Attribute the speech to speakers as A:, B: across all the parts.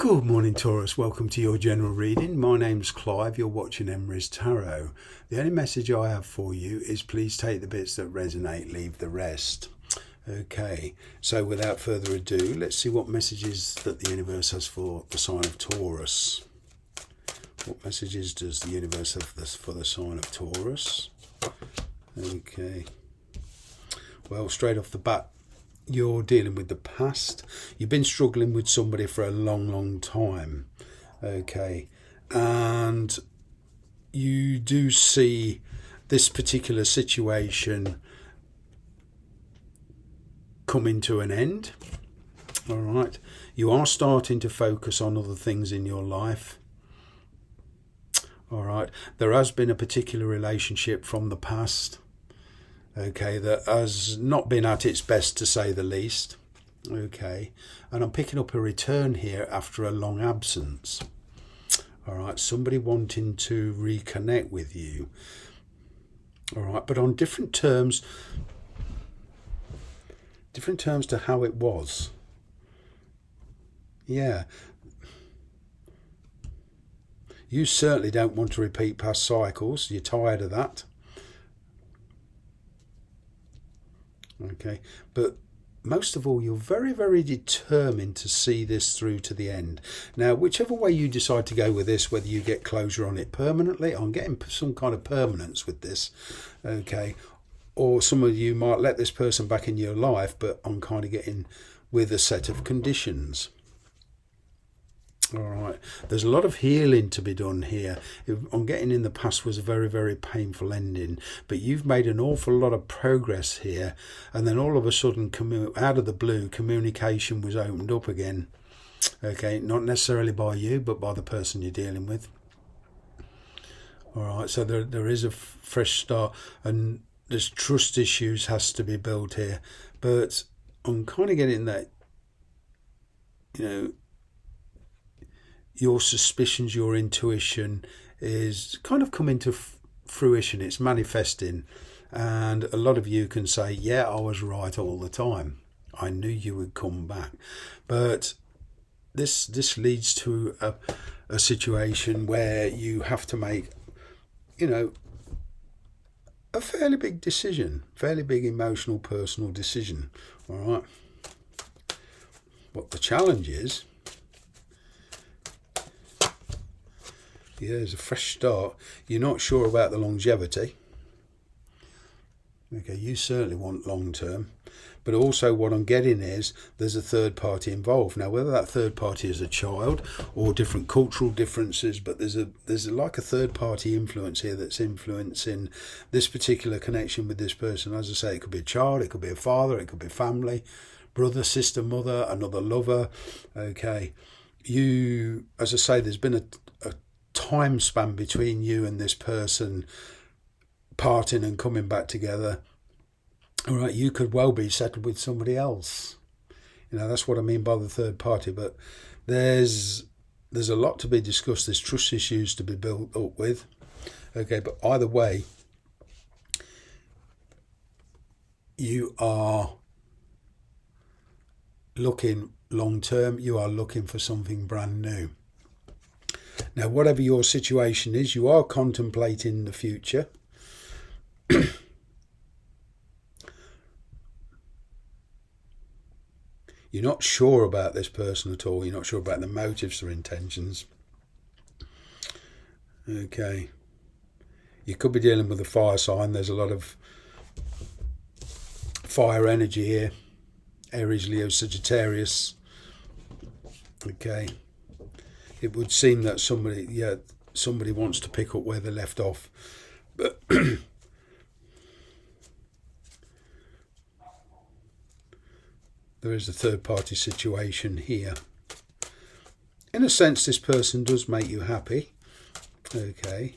A: Good morning, Taurus. Welcome to your general reading. My name's Clive. You're watching Emery's Tarot. The only message I have for you is please take the bits that resonate, leave the rest. Okay, so without further ado, let's see what messages that the universe has for the sign of Taurus. What messages does the universe have for the sign of Taurus? Okay. Well, straight off the bat, you're dealing with the past. You've been struggling with somebody for a long time. Okay. And you do see this particular situation coming to an end. All right. You are starting to focus on other things in your life. All right. There has been a particular relationship from the past. Okay, that has not been at its best, to say the least. Okay, and I'm picking up a return here after a long absence. All right, somebody wanting to reconnect with you. All right, but on different terms to how it was. Yeah. You certainly don't want to repeat past cycles. You're tired of that. Okay, but most of all, you're very determined to see this through to the end. Now, whichever way you decide to go with this, whether you get closure on it permanently, I'm getting some kind of permanence with this, okay, or some of you might let this person back in your life, but I'm kind of getting with a set of conditions. All right, there's a lot of healing to be done here. I'm getting in the past was a very painful ending, but you've made an awful lot of progress here, and then all of a sudden, out of the blue, communication was opened up again. Okay, not necessarily by you, but by the person you're dealing with. All right, so there is a fresh start, and there's trust issues has to be built here, but I'm kind of getting that, you know, your suspicions, your intuition is kind of coming to fruition. It's manifesting, and a lot of you can say, yeah, I was right all the time. I knew you would come back. But this leads to a situation where you have to make, you know, a fairly big decision, fairly big emotional, personal decision. All right. What the challenge is, yeah, there's a fresh start. You're not sure about the longevity. Okay, you certainly want long term. But also what I'm getting is there's a third party involved. Now, whether that third party is a child or different cultural differences, but there's like a third party influence here that's influencing this particular connection with this person. As I say, it could be a child, it could be a father, it could be family, brother, sister, mother, another lover. Okay, you, as I say, there's been a time span between you and this person parting and coming back together. All right, you could well be settled with somebody else. You know, that's what I mean by the third party. But there's a lot to be discussed. There's trust issues to be built up with. Okay, but either way, you are looking long term. You are looking for something brand new. Now, whatever your situation is, you are contemplating the future. You're not sure about this person at all. You're not sure about the motives or intentions. Okay. You could be dealing with a fire sign. There's a lot of fire energy here. Aries, Leo, Sagittarius. Okay. It would seem that somebody wants to pick up where they left off. But there is a third party situation here. In a sense, this person does make you happy. Okay.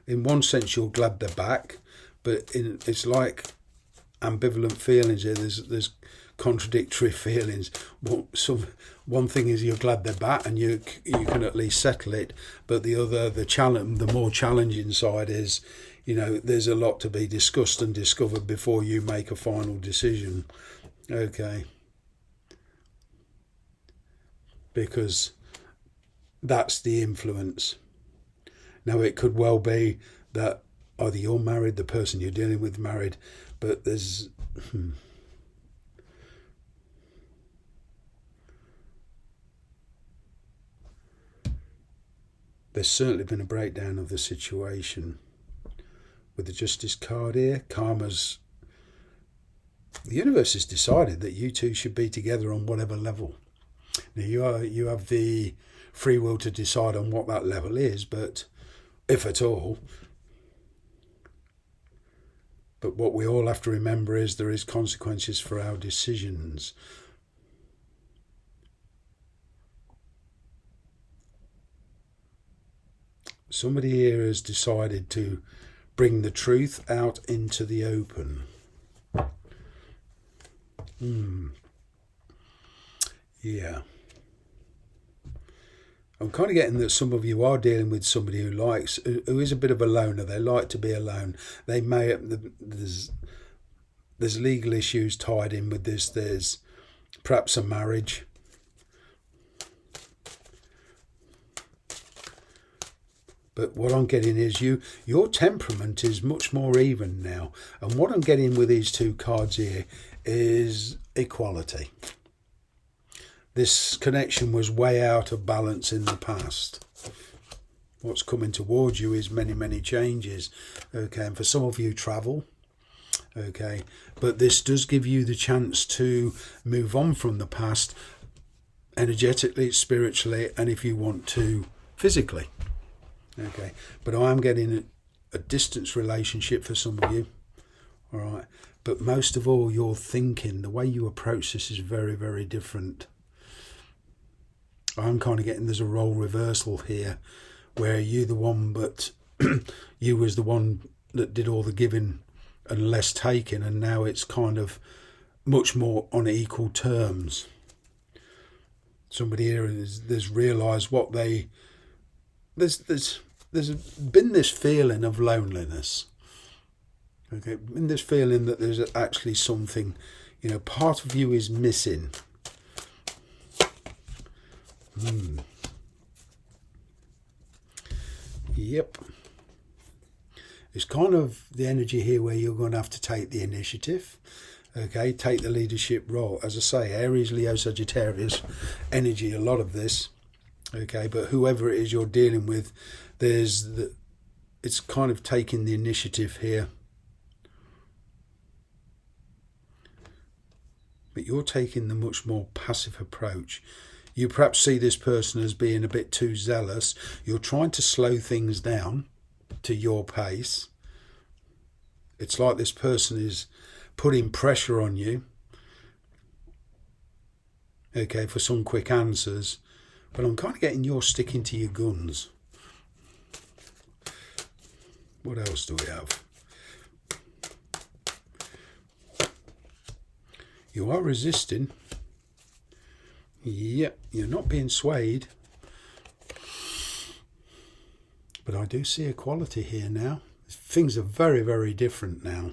A: In one sense, you're glad they're back, but it's like ambivalent feelings here. There's contradictory feelings. One thing is you're glad they're back and you can at least settle it, but the more challenging side is, you know, there's a lot to be discussed and discovered before you make a final decision. Okay, because that's the influence. Now, it could well be that either you're married, the person you're dealing with married, but there's there's certainly been a breakdown of the situation with the Justice card here. Karma's, the universe has decided that you two should be together on whatever level. Now you have the free will to decide on what that level is, but if at all. But what we all have to remember is there is consequences for our decisions. Somebody here has decided to bring the truth out into the open. Yeah. I'm kind of getting that some of you are dealing with somebody who is a bit of a loner. They like to be alone. They may, there's legal issues tied in with this. There's perhaps a marriage. But what I'm getting is your temperament is much more even now. And what I'm getting with these two cards here is equality. This connection was way out of balance in the past. What's coming towards you is many, many changes. Okay, and for some of you, travel. Okay, but this does give you the chance to move on from the past energetically, spiritually, and if you want to, physically. Okay, but I am getting a distance relationship for some of you. All right, but most of all, your thinking, the way you approach this is very, very different. I'm kind of getting there's a role reversal here, where you the one, but you was the one that did all the giving and less taking, and now it's kind of much more on equal terms. Somebody here there's realised what they there's been this feeling of loneliness. Okay, been this feeling that there's actually something, part of you is missing. Yep. It's kind of the energy here where you're going to have to take the initiative. Okay, take the leadership role. As I say, Aries, Leo, Sagittarius energy, a lot of this. Okay, but whoever it is you're dealing with, it's kind of taking the initiative here. But you're taking the much more passive approach. You perhaps see this person as being a bit too zealous. You're trying to slow things down to your pace. It's like this person is putting pressure on you, okay, for some quick answers. But I'm kind of getting you're sticking to your guns. What else do we have? You are resisting. Yep, you're not being swayed. But I do see equality here now. Things are very, very different now.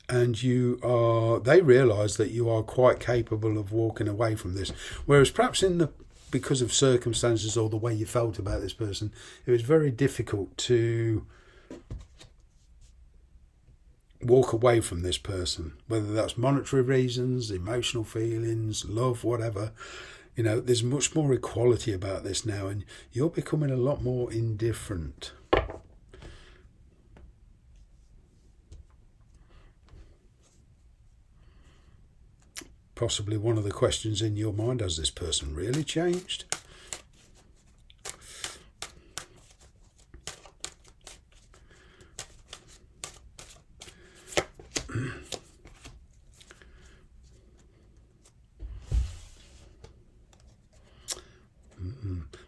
A: And they realise that you are quite capable of walking away from this. Whereas perhaps because of circumstances or the way you felt about this person, it was very difficult to walk away from this person, whether that's monetary reasons, emotional feelings, love, whatever. There's much more equality about this now, and you're becoming a lot more indifferent. Possibly one of the questions in your mind, has this person really changed?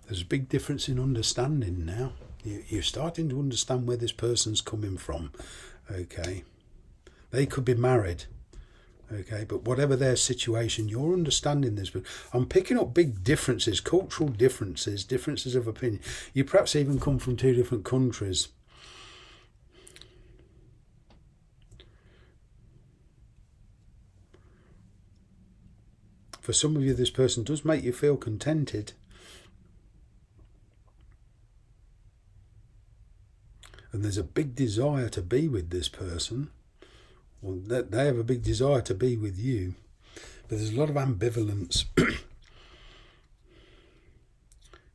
A: There's a big difference in understanding now. You're starting to understand where this person's coming from. Okay, they could be married. Okay, but whatever their situation, you're understanding this. But I'm picking up big differences, cultural differences, differences of opinion. You perhaps even come from two different countries. For some of you, this person does make you feel contented. and there's a big desire to be with this person, or that they have a big desire to be with you, but there's a lot of ambivalence.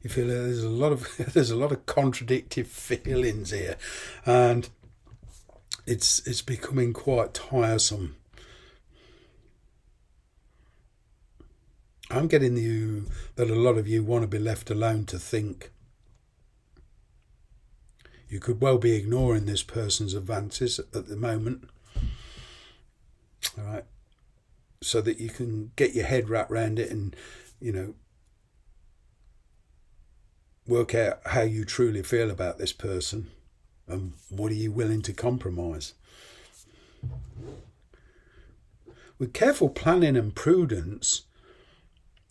A: You feel there's a lot of contradictive feelings here, and it's becoming quite tiresome. I'm getting you that a lot of you want to be left alone to think. You could well be ignoring this person's advances at the moment, all right, so that you can get your head wrapped around it and, work out how you truly feel about this person and what are you willing to compromise. With careful planning and prudence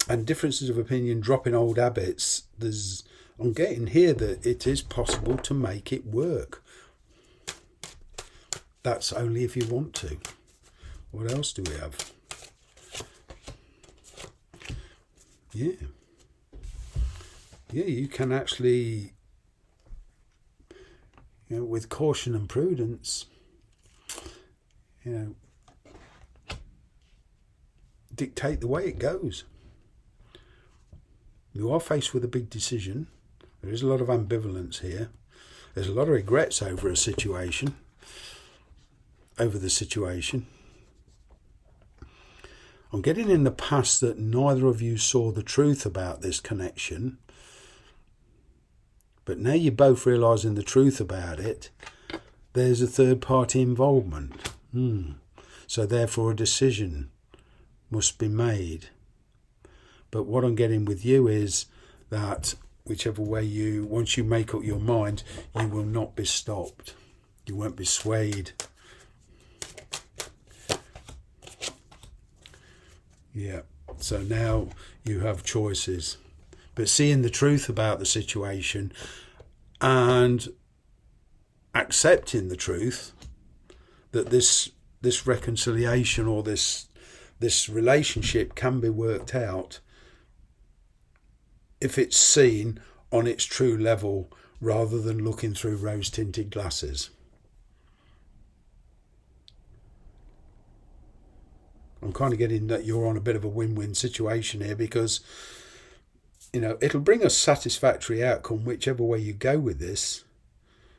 A: and differences of opinion, dropping old habits, I'm getting here that it is possible to make it work. That's only if you want to. What else do we have? Yeah, you can actually, with caution and prudence, dictate the way it goes. You are faced with a big decision. There is a lot of ambivalence here. There's a lot of regrets over the situation. I'm getting in the past that neither of you saw the truth about this connection, but now you're both realising the truth about it. There's a third party involvement. So therefore a decision must be made. But what I'm getting with you is that whichever way once you make up your mind, you will not be stopped. You won't be swayed. Yeah, so now you have choices. But seeing the truth about the situation and accepting the truth that this reconciliation or this relationship can be worked out if it's seen on its true level rather than looking through rose-tinted glasses. I'm kind of getting that you're on a bit of a win-win situation here because, it'll bring a satisfactory outcome whichever way you go with this.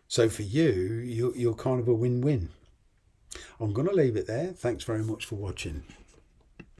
A: So for you're kind of a win-win. I'm going to leave it there. Thanks very much for watching.